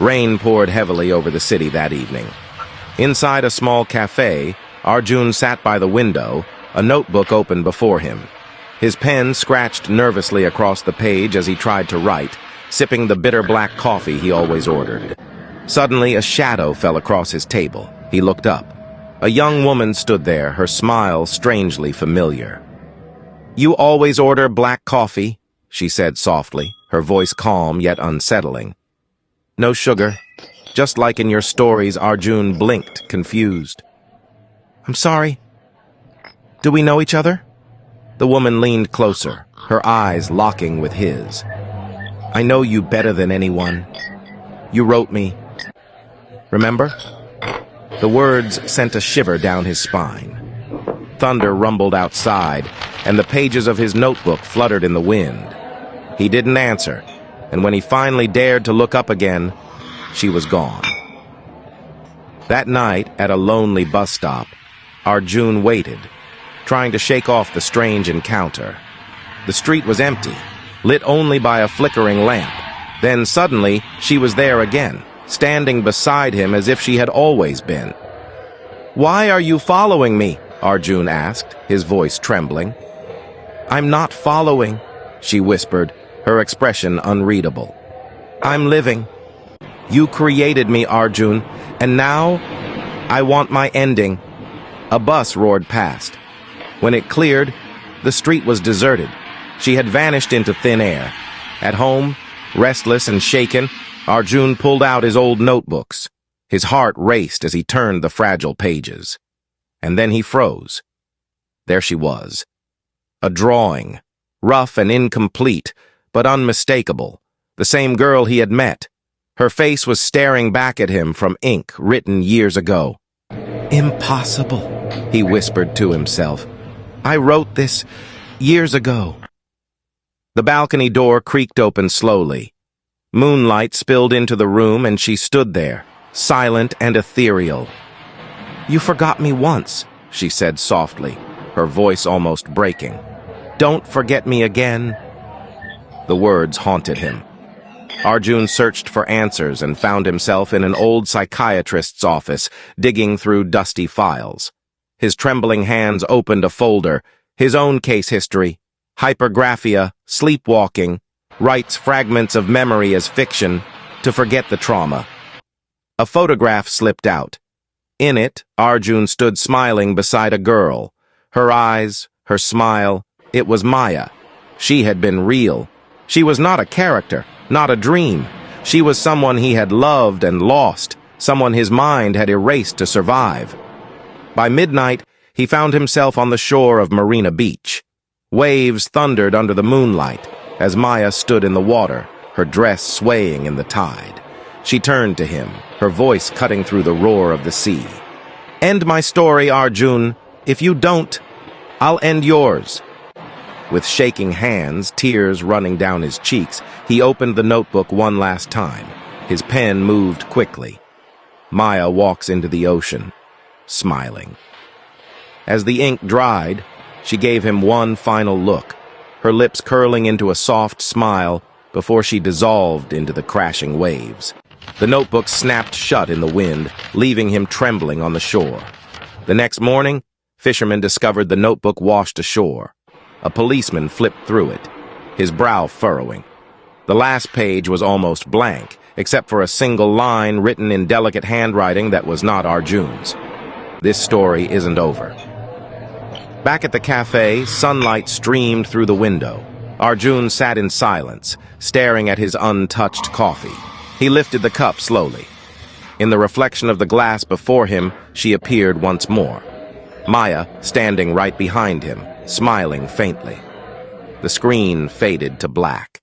Rain poured heavily over the city that evening. Inside a small cafe, Arjun sat by the window, a notebook open before him. His pen scratched nervously across the page as he tried to write, sipping the bitter black coffee he always ordered. Suddenly, a shadow fell across his table. He looked up. A young woman stood there, her smile strangely familiar. "You always order black coffee?" she said softly, her voice calm yet unsettling. "No sugar." Just like in your stories, Arjun blinked, confused. "I'm sorry. Do we know each other?" The woman leaned closer, her eyes locking with his. "I know you better than anyone. You wrote me. Remember?" The words sent a shiver down his spine. Thunder rumbled outside, and the pages of his notebook fluttered in the wind. He didn't answer, and when he finally dared to look up again, she was gone. That night, at a lonely bus stop, Arjun waited, trying to shake off the strange encounter. The street was empty, lit only by a flickering lamp. Then suddenly, she was there again, standing beside him as if she had always been. "Why are you following me?" Arjun asked, his voice trembling. "I'm not following," she whispered, her expression unreadable. "I'm living. You created me, Arjun, and now I want my ending." A bus roared past. When it cleared, the street was deserted. She had vanished into thin air. At home, restless and shaken, Arjun pulled out his old notebooks. His heart raced as he turned the fragile pages. And then he froze. There she was. A drawing, rough and incomplete, but unmistakable. The same girl he had met. Her face was staring back at him from ink written years ago. "Impossible," he whispered to himself. "I wrote this years ago." The balcony door creaked open slowly. Moonlight spilled into the room and she stood there, silent and ethereal. "You forgot me once," she said softly, her voice almost breaking. "Don't forget me again." The words haunted him. Arjun searched for answers and found himself in an old psychiatrist's office, digging through dusty files. His trembling hands opened a folder, his own case history, hypergraphia, sleepwalking, writes fragments of memory as fiction to forget the trauma. A photograph slipped out. In it, Arjun stood smiling beside a girl. Her eyes, her smile, it was Maya. She had been real. She was not a character, not a dream. She was someone he had loved and lost, someone his mind had erased to survive. By midnight, he found himself on the shore of Marina Beach. Waves thundered under the moonlight as Maya stood in the water, her dress swaying in the tide. She turned to him, her voice cutting through the roar of the sea. "End my story, Arjun. If you don't, I'll end yours." With shaking hands, tears running down his cheeks, he opened the notebook one last time. His pen moved quickly. Maya walks into the ocean, smiling. As the ink dried, she gave him one final look, her lips curling into a soft smile before she dissolved into the crashing waves. The notebook snapped shut in the wind, leaving him trembling on the shore. The next morning, fishermen discovered the notebook washed ashore. A policeman flipped through it, his brow furrowing. The last page was almost blank, except for a single line written in delicate handwriting that was not Arjun's. This story isn't over. Back at the cafe, sunlight streamed through the window. Arjun sat in silence, staring at his untouched coffee. He lifted the cup slowly. In the reflection of the glass before him, she appeared once more. Maya, standing right behind him, smiling faintly. The screen faded to black.